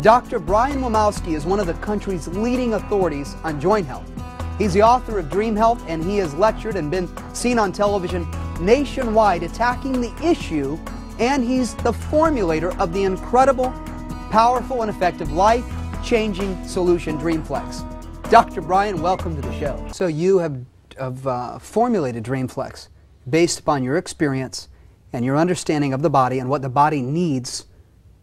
Dr. Brian Wilmovsky is one of the country's leading authorities on joint health. He's the author of Dream Health, and he has lectured and been seen on television nationwide attacking the issue, and he's the formulator of the incredible, powerful, and effective life-changing solution, DreamFlex. Dr. Brian, welcome to the show. So you have formulated DreamFlex based upon your experience and your understanding of the body and what the body needs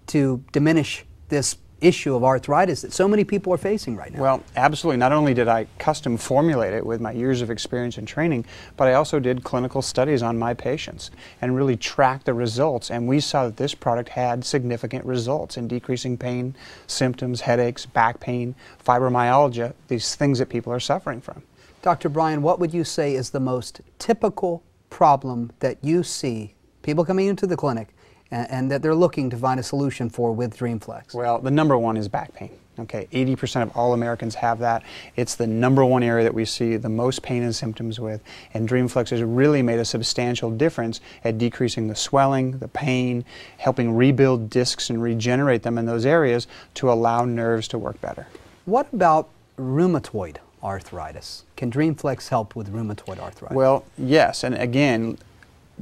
to diminish this issue of arthritis that so many people are facing right now. Well, absolutely. Not only did I custom formulate it with my years of experience and training, but I also did clinical studies on my patients and really tracked the results, and we saw that this product had significant results in decreasing pain, symptoms, headaches, back pain, fibromyalgia, these things that people are suffering from. Dr. Brian, what would you say is the most typical problem that you see people coming into the clinic and that they're looking to find a solution for with DreamFlex? Well, the number one is back pain. Okay, 80% of all Americans have that. It's the number one area that we see the most pain and symptoms with, and DreamFlex has really made a substantial difference at decreasing the swelling, the pain, helping rebuild discs and regenerate them in those areas to allow nerves to work better. What about rheumatoid arthritis? Can DreamFlex help with rheumatoid arthritis? Well, yes, and again,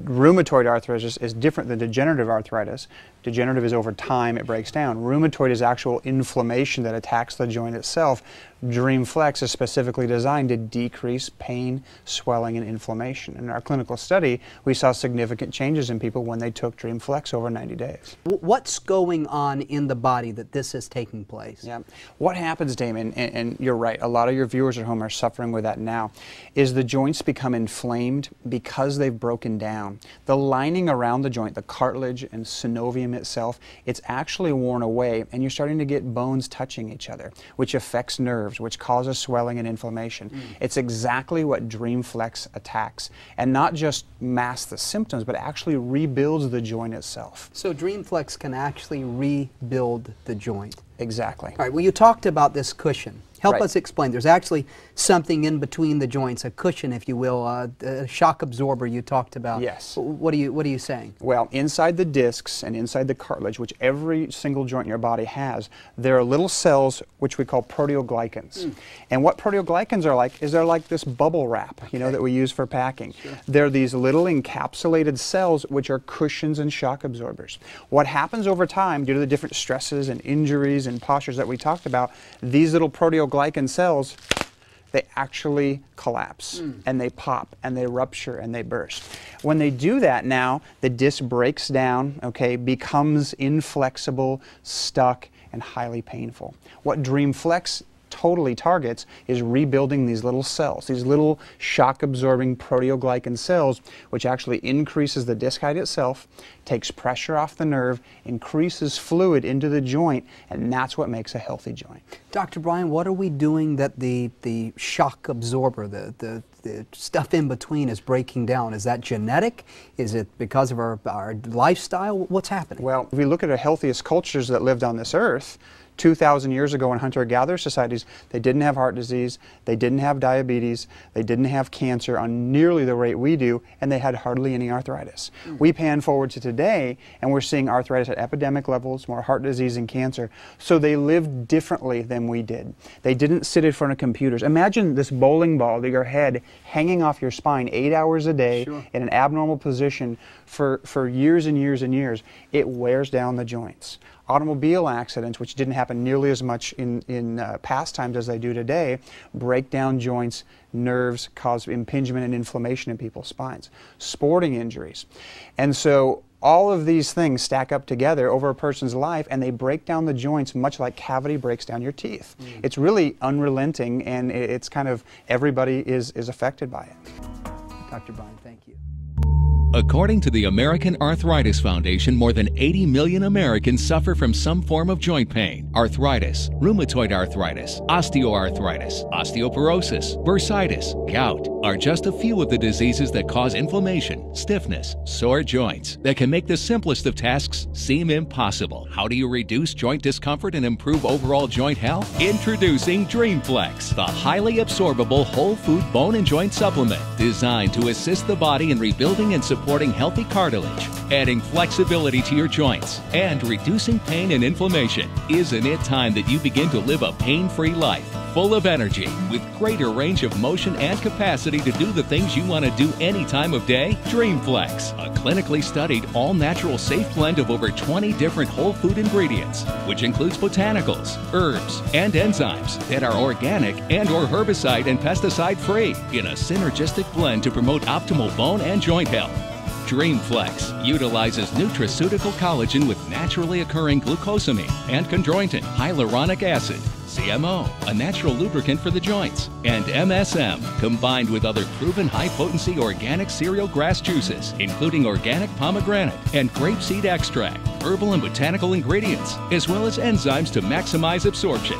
rheumatoid arthritis is different than degenerative arthritis. Degenerative is over time, it breaks down. Rheumatoid is actual inflammation that attacks the joint itself. DreamFlex is specifically designed to decrease pain, swelling, and inflammation. In our clinical study, we saw significant changes in people when they took DreamFlex over 90 days. What's going on in the body that this is taking place? Yeah. What happens, Damon, and you're right, a lot of your viewers at home are suffering with that now, is the joints become inflamed because they've broken down. The lining around the joint, the cartilage and synovium itself, it's actually worn away, and you're starting to get bones touching each other, which affects nerves, which causes swelling and inflammation. It's exactly what DreamFlex attacks, and not just masks the symptoms, but actually rebuilds the joint itself. So DreamFlex can actually rebuild the joint. Exactly. All right, well, you talked about this cushion. Help Right. us explain. There's actually something in between the joints, a cushion, if you will, a shock absorber you talked about. Yes. What are you saying? Well, inside the discs and inside the cartilage, which every single joint in your body has, there are little cells which we call proteoglycans. And what proteoglycans are like is they're like this bubble wrap, you know, that we use for packing. Sure. They're these little encapsulated cells which are cushions and shock absorbers. What happens over time due to the different stresses and injuries and postures that we talked about, these little proteoglycan cells, they actually collapse and they pop and they rupture and they burst. When they do that now, the disc breaks down, okay, becomes inflexible, stuck, and highly painful. What DreamFlex totally targets is rebuilding these little cells, these little shock-absorbing proteoglycan cells, which actually increases the disc height itself, takes pressure off the nerve, increases fluid into the joint, and that's what makes a healthy joint. Dr. Brian, what are we doing that the shock absorber, the stuff in between is breaking down? Is that genetic? Is it because of our lifestyle? What's happening? Well, if we look at the healthiest cultures that lived on this earth, 2,000 years ago in hunter-gatherer societies, they didn't have heart disease, they didn't have diabetes, they didn't have cancer on nearly the rate we do, and they had hardly any arthritis. We pan forward to today, and we're seeing arthritis at epidemic levels, more heart disease and cancer. So they lived differently than we did. They didn't sit in front of computers. Imagine this bowling ball to your head hanging off your spine 8 hours a day in an abnormal position for years and years and years. It wears down the joints. Automobile accidents, which didn't happen nearly as much in past times as they do today, break down joints, nerves, cause impingement and inflammation in people's spines. Sporting injuries. And so all of these things stack up together over a person's life, and they break down the joints much like cavity breaks down your teeth. It's really unrelenting, and it's kind of everybody is affected by it. Dr. Brian, thank you. According to the American Arthritis Foundation, more than 80 million Americans suffer from some form of joint pain. Arthritis, rheumatoid arthritis, osteoarthritis, osteoporosis, bursitis, gout are just a few of the diseases that cause inflammation, stiffness, sore joints that can make the simplest of tasks seem impossible. How do you reduce joint discomfort and improve overall joint health? Introducing DreamFlex, the highly absorbable whole food bone and joint supplement designed to assist the body in rebuilding and supporting supporting healthy cartilage, adding flexibility to your joints, and reducing pain and inflammation. Isn't it time that you begin to live a pain-free life, full of energy, with greater range of motion and capacity to do the things you want to do any time of day? DreamFlex, a clinically studied, all-natural safe blend of over 20 different whole food ingredients, which includes botanicals, herbs, and enzymes that are organic and/or herbicide and pesticide-free in a synergistic blend to promote optimal bone and joint health. DreamFlex utilizes nutraceutical collagen with naturally occurring glucosamine and chondroitin, hyaluronic acid, CMO, a natural lubricant for the joints, and MSM, combined with other proven high-potency organic cereal grass juices, including organic pomegranate and grapeseed extract, herbal and botanical ingredients, as well as enzymes to maximize absorption.